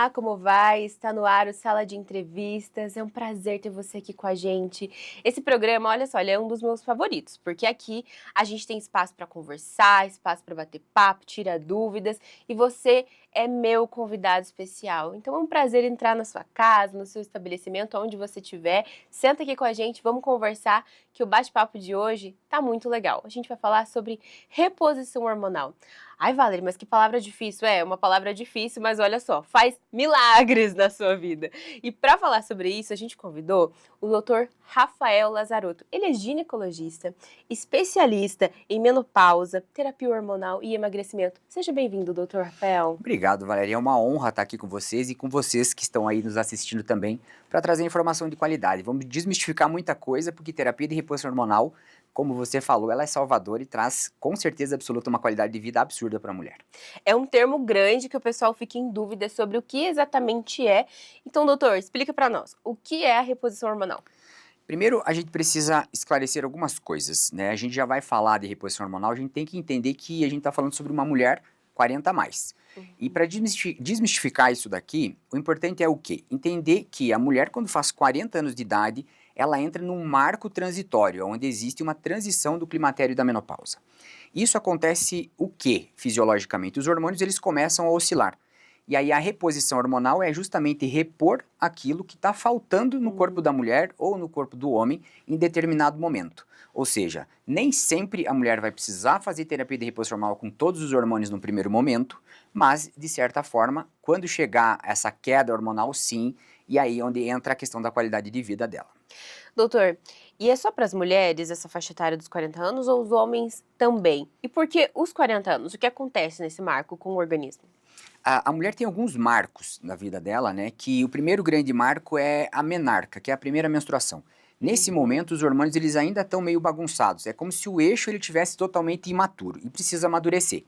Olá, como vai? Está no ar o Sala de Entrevistas. É um prazer ter você aqui com a gente. Esse programa, olha só, ele é um dos meus favoritos, porque aqui a gente tem espaço para conversar, espaço para bater papo, tirar dúvidas, e você é meu convidado especial. Então é um prazer entrar na sua casa, no seu estabelecimento, onde você estiver. Senta aqui com a gente, vamos conversar, que o bate-papo de hoje tá muito legal. A gente vai falar sobre reposição hormonal. Ai, Valerie, mas que palavra difícil. É uma palavra difícil, mas olha só, faz milagres na sua vida. E para falar sobre isso, a gente convidou o Dr. Rafael Lazarotto. Ele é ginecologista, especialista em menopausa, terapia hormonal e emagrecimento. Seja bem-vindo, Dr. Rafael. Obrigado, Valéria. É uma honra estar aqui com vocês e com vocês que estão aí nos assistindo também para trazer informação de qualidade. Vamos desmistificar muita coisa, porque terapia de reposição hormonal, como você falou, ela é salvadora e traz com certeza absoluta uma qualidade de vida absurda para a mulher. É um termo grande que o pessoal fica em dúvida sobre o que exatamente é. Então, doutor, explica para nós, o que é a reposição hormonal? Primeiro, a gente precisa esclarecer algumas coisas, né? A gente já vai falar de reposição hormonal, a gente tem que entender que a gente está falando sobre uma mulher 40 a mais. E para desmistificar isso daqui, o importante é o quê? Entender que a mulher, quando faz 40 anos de idade, ela entra num marco transitório, onde existe uma transição do climatério e da menopausa. Isso acontece o quê, fisiologicamente? Os hormônios eles começam a oscilar. E aí a reposição hormonal é justamente repor aquilo que está faltando no corpo da mulher ou no corpo do homem em determinado momento. Ou seja, nem sempre a mulher vai precisar fazer terapia de reposição hormonal com todos os hormônios no primeiro momento, mas, de certa forma, quando chegar essa queda hormonal, sim, e aí onde entra a questão da qualidade de vida dela. Doutor, e é só para as mulheres essa faixa etária dos 40 anos ou os homens também? E por que os 40 anos? O que acontece nesse marco com o organismo? A mulher tem alguns marcos na vida dela, né? Que o primeiro grande marco é a menarca, que é a primeira menstruação. Nesse momento, os hormônios eles ainda estão meio bagunçados. É como se o eixo ele tivesse totalmente imaturo e precisa amadurecer.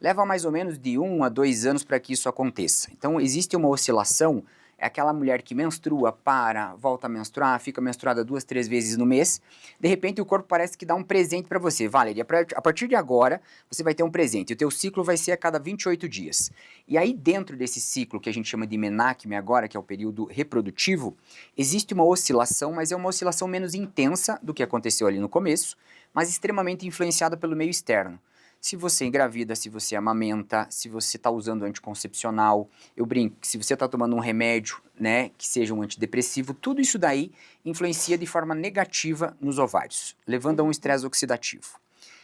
Leva mais ou menos de 1 a 2 anos para que isso aconteça. Então, existe uma oscilação. É aquela mulher que menstrua, para, volta a menstruar, fica menstruada 2, 3 vezes no mês. De repente, o corpo parece que dá um presente para você. Valeria, a partir de agora, você vai ter um presente. O teu ciclo vai ser a cada 28 dias. E aí, dentro desse ciclo que a gente chama de menacme agora, que é o período reprodutivo, existe uma oscilação, mas é uma oscilação menos intensa do que aconteceu ali no começo, mas extremamente influenciada pelo meio externo. Se você engravida, se você amamenta, se você está usando anticoncepcional, eu brinco que se você está tomando um remédio, né, que seja um antidepressivo, tudo isso daí influencia de forma negativa nos ovários, levando a um estresse oxidativo.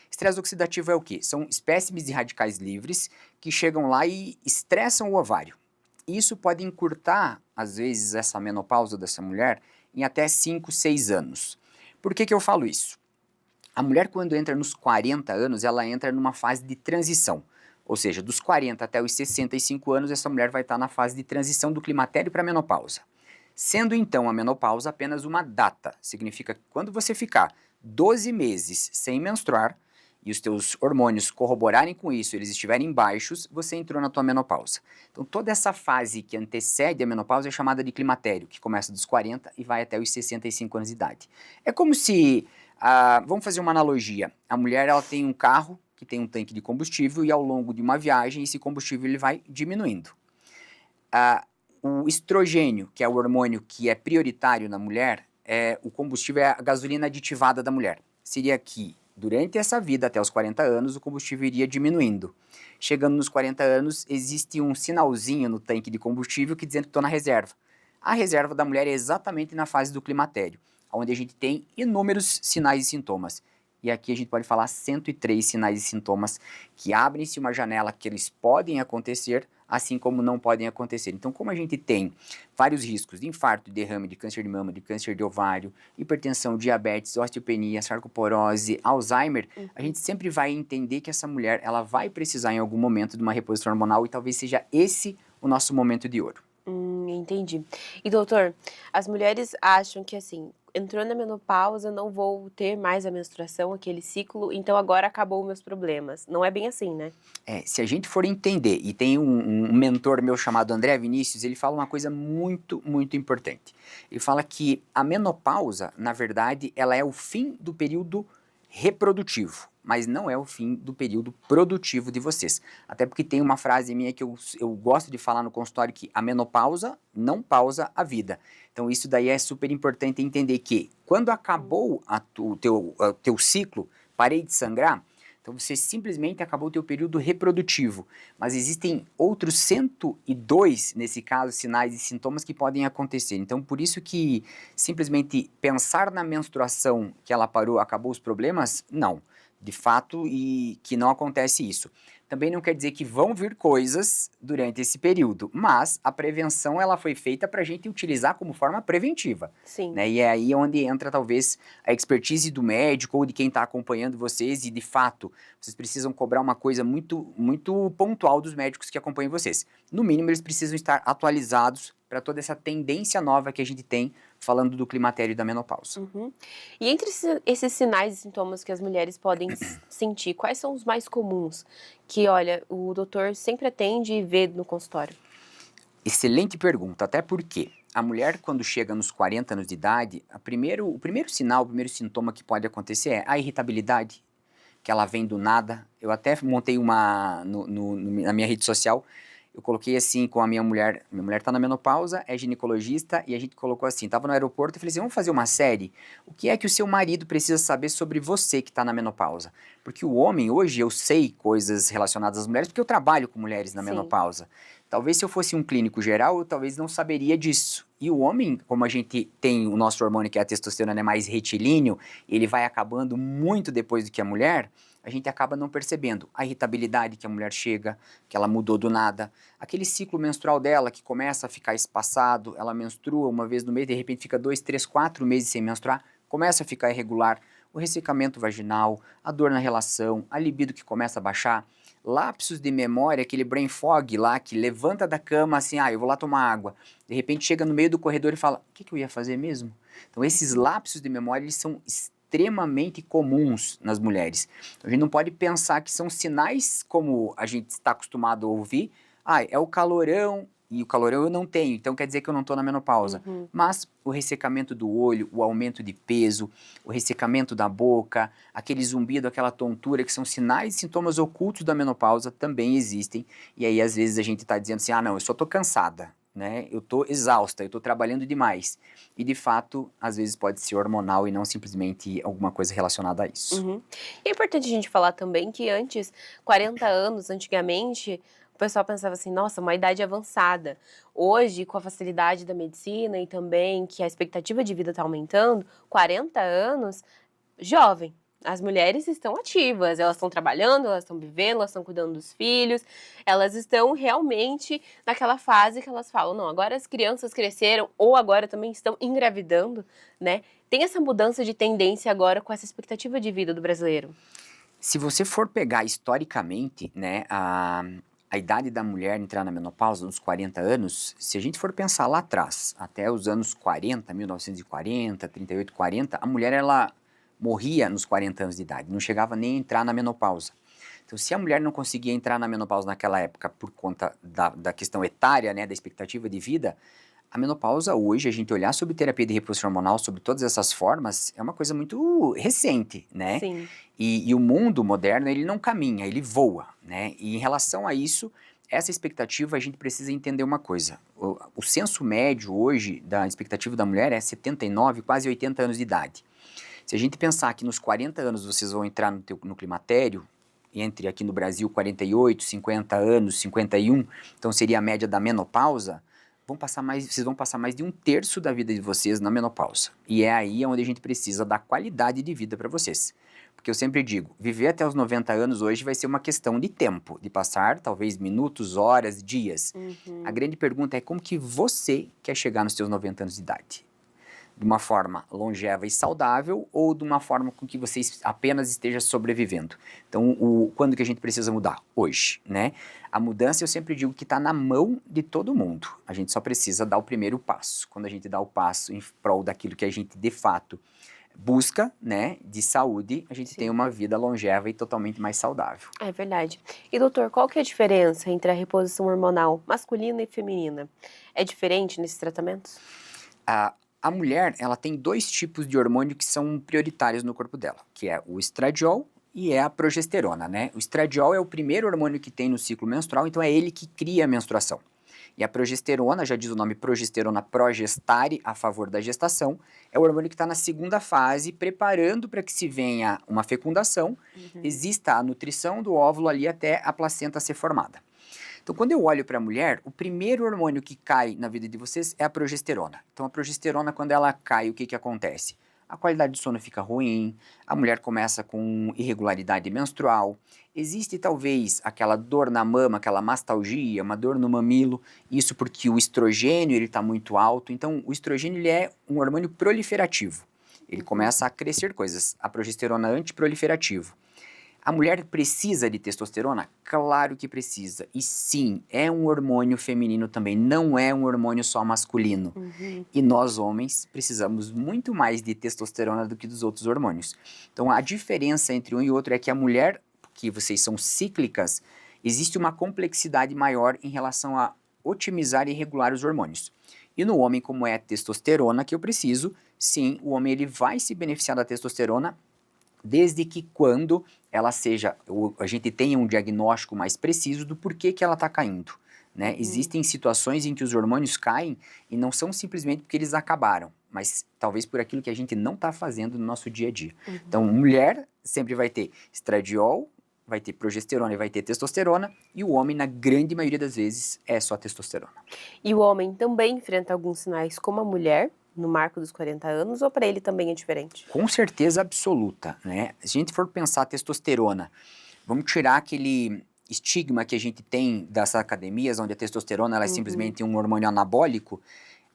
Estresse oxidativo é o quê? São espécimes de radicais livres que chegam lá e estressam o ovário. Isso pode encurtar, às vezes, essa menopausa dessa mulher em até 5, 6 anos. Por que eu falo isso? A mulher, quando entra nos 40 anos, ela entra numa fase de transição. Ou seja, dos 40 até os 65 anos, essa mulher vai estar na fase de transição do climatério para a menopausa. Sendo então a menopausa apenas uma data, significa que quando você ficar 12 meses sem menstruar e os teus hormônios corroborarem com isso, eles estiverem baixos, você entrou na tua menopausa. Então toda essa fase que antecede a menopausa é chamada de climatério, que começa dos 40 e vai até os 65 anos de idade. É como se vamos fazer uma analogia. A mulher ela tem um carro que tem um tanque de combustível e ao longo de uma viagem esse combustível ele vai diminuindo. O estrogênio, que é o hormônio que é prioritário na mulher, o combustível é a gasolina aditivada da mulher. Seria que durante essa vida, até os 40 anos, o combustível iria diminuindo. Chegando nos 40 anos, existe um sinalzinho no tanque de combustível que dizendo que estou na reserva. A reserva da mulher é exatamente na fase do climatério, onde a gente tem inúmeros sinais e sintomas. E aqui a gente pode falar 103 sinais e sintomas que abrem-se uma janela que eles podem acontecer, assim como não podem acontecer. Então, como a gente tem vários riscos de infarto, de derrame, de câncer de mama, de câncer de ovário, hipertensão, diabetes, osteopenia, sarcoporose, Alzheimer, a gente sempre vai entender que essa mulher ela vai precisar em algum momento de uma reposição hormonal e talvez seja esse o nosso momento de ouro. Entendi. E doutor, as mulheres acham que assim, entrou na menopausa, não vou ter mais a menstruação, aquele ciclo, então agora acabou os meus problemas. Não é bem assim, né? Se a gente for entender, e tem um mentor meu chamado André Vinícius, ele fala uma coisa muito, muito importante. Ele fala que a menopausa, na verdade, ela é o fim do período reprodutivo, mas não é o fim do período produtivo de vocês. Até porque tem uma frase minha que eu gosto de falar no consultório, que a menopausa não pausa a vida. Então isso daí é super importante entender que quando acabou o teu ciclo, parei de sangrar, então você simplesmente acabou o teu período reprodutivo. Mas existem outros 102, nesse caso, sinais e sintomas que podem acontecer. Então por isso que simplesmente pensar na menstruação que ela parou, acabou os problemas, não. De fato, e que não acontece isso. Também não quer dizer que vão vir coisas durante esse período, mas a prevenção ela foi feita para a gente utilizar como forma preventiva. Sim. Né? E é aí onde entra talvez a expertise do médico ou de quem está acompanhando vocês e de fato vocês precisam cobrar uma coisa muito, muito pontual dos médicos que acompanham vocês. No mínimo eles precisam estar atualizados para toda essa tendência nova que a gente tem falando do climatério e da menopausa. Uhum. E entre esses sinais e sintomas que as mulheres podem sentir, quais são os mais comuns? Que, olha, o doutor sempre atende e vê no consultório. Excelente pergunta, até porque a mulher, quando chega nos 40 anos de idade, o primeiro sinal, o primeiro sintoma que pode acontecer é a irritabilidade, que ela vem do nada. Eu até montei uma na minha rede social, eu coloquei assim com a minha mulher está na menopausa, é ginecologista, e a gente colocou assim, estava no aeroporto e falei assim, vamos fazer uma série? O que é que o seu marido precisa saber sobre você que está na menopausa? Porque o homem, hoje eu sei coisas relacionadas às mulheres, porque eu trabalho com mulheres na Sim. menopausa. Talvez se eu fosse um clínico geral, eu talvez não saberia disso. E o homem, como a gente tem o nosso hormônio que é a testosterona, é mais retilíneo, ele vai acabando muito depois do que a mulher, a gente acaba não percebendo a irritabilidade que a mulher chega, que ela mudou do nada, aquele ciclo menstrual dela que começa a ficar espaçado, ela menstrua uma vez no mês, de repente fica 2, 3, 4 meses sem menstruar, começa a ficar irregular, o ressecamento vaginal, a dor na relação, a libido que começa a baixar, lapsos de memória, aquele brain fog lá, que levanta da cama assim, eu vou lá tomar água, de repente chega no meio do corredor e fala, o que eu ia fazer mesmo? Então esses lapsos de memória, eles são extremamente comuns nas mulheres. Então, a gente não pode pensar que são sinais como a gente está acostumado a ouvir, é o calorão, e o calorão eu não tenho, então quer dizer que eu não estou na menopausa. Uhum. Mas o ressecamento do olho, o aumento de peso, o ressecamento da boca, aquele zumbido, aquela tontura, que são sinais e sintomas ocultos da menopausa, também existem. E aí, às vezes, a gente está dizendo assim, não, eu só estou cansada, né? Eu estou exausta, eu estou trabalhando demais. E, de fato, às vezes pode ser hormonal e não simplesmente alguma coisa relacionada a isso. Uhum. E é importante a gente falar também que antes, 40 anos, antigamente, o pessoal pensava assim, nossa, uma idade avançada. Hoje, com a facilidade da medicina e também que a expectativa de vida está aumentando, 40 anos, jovem. As mulheres estão ativas, elas estão trabalhando, elas estão vivendo, elas estão cuidando dos filhos, elas estão realmente naquela fase que elas falam, não, agora as crianças cresceram ou agora também estão engravidando, né? Tem essa mudança de tendência agora com essa expectativa de vida do brasileiro. Se você for pegar historicamente, né, a idade da mulher entrar na menopausa nos 40 anos, se a gente for pensar lá atrás, até os anos 40, 1940, 38, 40, a mulher ela morria nos 40 anos de idade, não chegava nem a entrar na menopausa. Então, se a mulher não conseguia entrar na menopausa naquela época por conta da questão etária, né, da expectativa de vida, a menopausa hoje, a gente olhar sobre terapia de reposição hormonal, sobre todas essas formas, é uma coisa muito recente, né? Sim. E o mundo moderno, ele não caminha, ele voa, né? E em relação a isso, essa expectativa, a gente precisa entender uma coisa. O censo médio hoje da expectativa da mulher é 79, quase 80 anos de idade. Se a gente pensar que nos 40 anos vocês vão entrar no climatério, entre aqui no Brasil 48, 50 anos, 51, então seria a média da menopausa, vocês vão passar mais de um terço da vida de vocês na menopausa. E é aí onde a gente precisa dar qualidade de vida para vocês. Porque eu sempre digo, viver até os 90 anos hoje vai ser uma questão de tempo, de passar talvez minutos, horas, dias. Uhum. A grande pergunta é como que você quer chegar nos seus 90 anos de idade? De uma forma longeva e saudável ou de uma forma com que você apenas esteja sobrevivendo. Então, quando que a gente precisa mudar? Hoje, né? A mudança, eu sempre digo que está na mão de todo mundo. A gente só precisa dar o primeiro passo. Quando a gente dá o passo em prol daquilo que a gente, de fato, busca, né, de saúde, a gente tem uma vida longeva e totalmente mais saudável. É verdade. E doutor, qual que é a diferença entre a reposição hormonal masculina e feminina? É diferente nesses tratamentos? A mulher, ela tem dois tipos de hormônio que são prioritários no corpo dela, que é o estradiol e é a progesterona, né? O estradiol é o primeiro hormônio que tem no ciclo menstrual, então é ele que cria a menstruação. E a progesterona, já diz o nome progesterona, progestare, a favor da gestação, é o hormônio que está na segunda fase, preparando para que se venha uma fecundação, exista a nutrição do óvulo ali até a placenta ser formada. Então, quando eu olho para a mulher, o primeiro hormônio que cai na vida de vocês é a progesterona. Então, a progesterona, quando ela cai, o que acontece? A qualidade do sono fica ruim, a mulher começa com irregularidade menstrual, existe talvez aquela dor na mama, aquela mastalgia, uma dor no mamilo, isso porque o estrogênio ele está muito alto. Então, o estrogênio ele é um hormônio proliferativo, ele começa a crescer coisas, a progesterona antiproliferativo. A mulher precisa de testosterona? Claro que precisa. E sim, é um hormônio feminino também, não é um hormônio só masculino. E nós, homens, precisamos muito mais de testosterona do que dos outros hormônios. Então, a diferença entre um e outro é que a mulher, que vocês são cíclicas, existe uma complexidade maior em relação a otimizar e regular os hormônios. E no homem, como é a testosterona que eu preciso, sim, o homem ele vai se beneficiar da testosterona desde que quando ela seja, a gente tenha um diagnóstico mais preciso do porquê que ela está caindo, né? Existem situações em que os hormônios caem e não são simplesmente porque eles acabaram, mas talvez por aquilo que a gente não está fazendo no nosso dia a dia. Então, mulher sempre vai ter estradiol, vai ter progesterona e vai ter testosterona, e o homem, na grande maioria das vezes, é só testosterona. E o homem também enfrenta alguns sinais como a mulher, no marco dos 40 anos, ou para ele também é diferente? Com certeza absoluta, né? Se a gente for pensar testosterona, vamos tirar aquele estigma que a gente tem das academias, onde a testosterona ela é simplesmente um hormônio anabólico.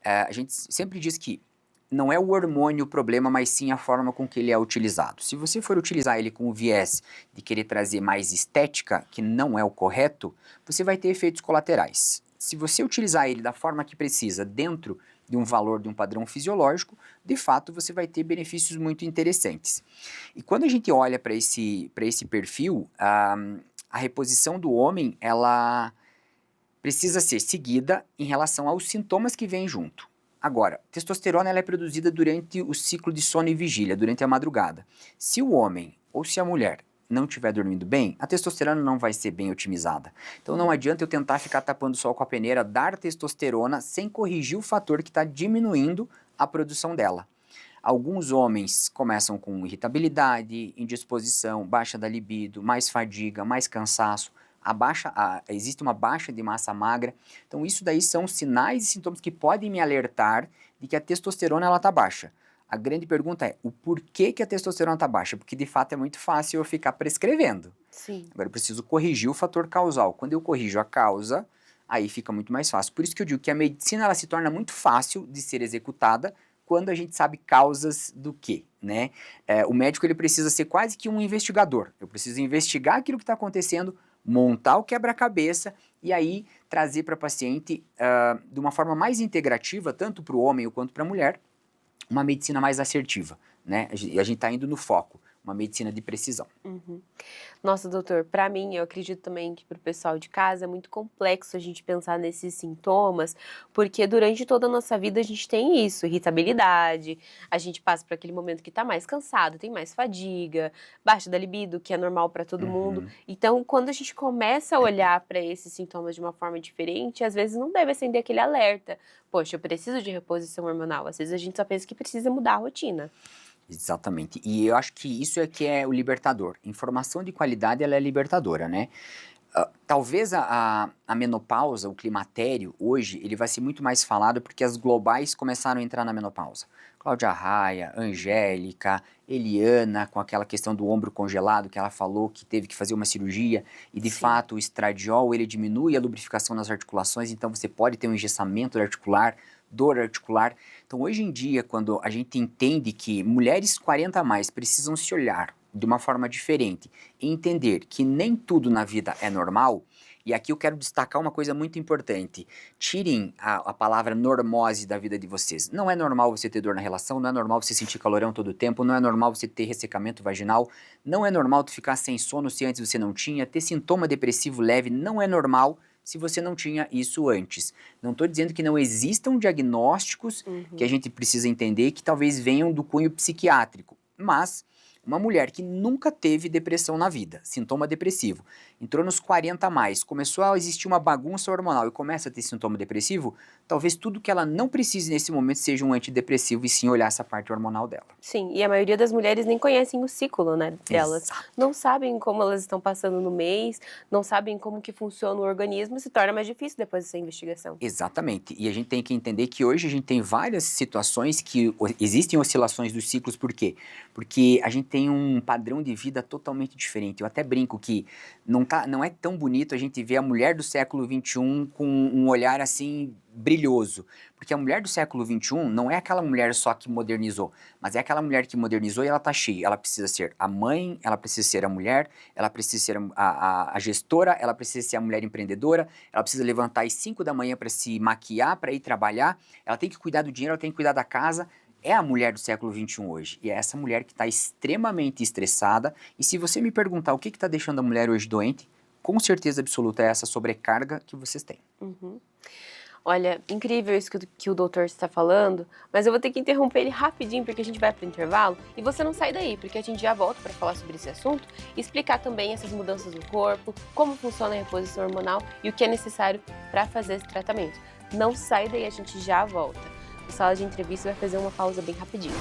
A gente sempre diz que não é o hormônio o problema, mas sim a forma com que ele é utilizado. Se você for utilizar ele com o viés de querer trazer mais estética, que não é o correto, você vai ter efeitos colaterais. Se você utilizar ele da forma que precisa, dentro de um valor, de um padrão fisiológico, de fato você vai ter benefícios muito interessantes. E quando a gente olha para esse perfil, a reposição do homem, ela precisa ser seguida em relação aos sintomas que vêm junto. Agora, testosterona ela é produzida durante o ciclo de sono e vigília, durante a madrugada. Se o homem ou se a mulher não estiver dormindo bem, a testosterona não vai ser bem otimizada. Então não adianta eu tentar ficar tapando o sol com a peneira, dar testosterona sem corrigir o fator que está diminuindo a produção dela. Alguns homens começam com irritabilidade, indisposição, baixa da libido, mais fadiga, mais cansaço, existe uma baixa de massa magra. Então isso daí são sinais e sintomas que podem me alertar de que a testosterona está baixa. A grande pergunta é, o porquê que a testosterona está baixa? Porque de fato é muito fácil eu ficar prescrevendo. Sim. Agora eu preciso corrigir o fator causal. Quando eu corrijo a causa, aí fica muito mais fácil. Por isso que eu digo que a medicina ela se torna muito fácil de ser executada quando a gente sabe causas do quê, né? O médico ele precisa ser quase que um investigador. Eu preciso investigar aquilo que está acontecendo, montar o quebra-cabeça e aí trazer para a paciente de uma forma mais integrativa, tanto para o homem quanto para a mulher, uma medicina mais assertiva, né? E a gente está indo no foco, uma medicina de precisão. Nossa, doutor, para mim, eu acredito também que para o pessoal de casa é muito complexo a gente pensar nesses sintomas, porque durante toda a nossa vida a gente tem isso, irritabilidade, a gente passa por aquele momento que está mais cansado, tem mais fadiga, baixa da libido, que é normal para todo mundo. Então, quando a gente começa a olhar para esses sintomas de uma forma diferente, às vezes não deve acender aquele alerta. Poxa, eu preciso de reposição hormonal. Às vezes a gente só pensa que precisa mudar a rotina. Exatamente. E eu acho que isso é que é o libertador. Informação de qualidade, ela é libertadora, né? Talvez a menopausa, o climatério, hoje, ele vai ser muito mais falado porque as globais começaram a entrar na menopausa. Cláudia Raia, Angélica, Eliana, com aquela questão do ombro congelado, que ela falou que teve que fazer uma cirurgia, e de fato o estradiol, ele diminui a lubrificação nas articulações, então você pode ter um engessamento articular, dor articular. Então, hoje em dia, quando a gente entende que mulheres 40 a mais precisam se olhar de uma forma diferente e entender que nem tudo na vida é normal, e aqui eu quero destacar uma coisa muito importante. Tirem a palavra normose da vida de vocês. Não é normal você ter dor na relação, não é normal você sentir calorão todo o tempo, não é normal você ter ressecamento vaginal, não é normal tu ficar sem sono se antes você não tinha, ter sintoma depressivo leve, não é normal se você não tinha isso antes. Não estou dizendo que não existam diagnósticos que a gente precisa entender que talvez venham do cunho psiquiátrico, mas uma mulher que nunca teve depressão na vida, sintoma depressivo, entrou nos 40 a mais, começou a existir uma bagunça hormonal e começa a ter sintoma depressivo, talvez tudo que ela não precise nesse momento seja um antidepressivo e sim olhar essa parte hormonal dela. Sim, e a maioria das mulheres nem conhecem o ciclo, né, delas. Exato. Não sabem como elas estão passando no mês, não sabem como que funciona o organismo e se torna mais difícil depois dessa investigação. Exatamente, e a gente tem que entender que hoje a gente tem várias situações que existem oscilações dos ciclos, por quê? Porque a gente tem um padrão de vida totalmente diferente. Eu até brinco que não é tão bonito a gente ver a mulher do século XXI com um olhar assim brilhoso, porque a mulher do século XXI não é aquela mulher só que modernizou, mas é aquela mulher que modernizou e ela tá cheia. Ela precisa ser a mãe, ela precisa ser a mulher, ela precisa ser a gestora, ela precisa ser a mulher empreendedora, ela precisa levantar às 5 da manhã para se maquiar, para ir trabalhar, ela tem que cuidar do dinheiro, ela tem que cuidar da casa. É a mulher do século XXI hoje, e é essa mulher que está extremamente estressada, e se você me perguntar o que está deixando a mulher hoje doente, com certeza absoluta é essa sobrecarga que vocês têm. Olha, incrível isso que o doutor está falando, mas eu vou ter que interromper ele rapidinho porque a gente vai para o intervalo e você não sai daí, porque a gente já volta para falar sobre esse assunto e explicar também essas mudanças no corpo, como funciona a reposição hormonal e o que é necessário para fazer esse tratamento. Não sai daí, a gente já volta. A sala de entrevista vai fazer uma pausa bem rapidinho.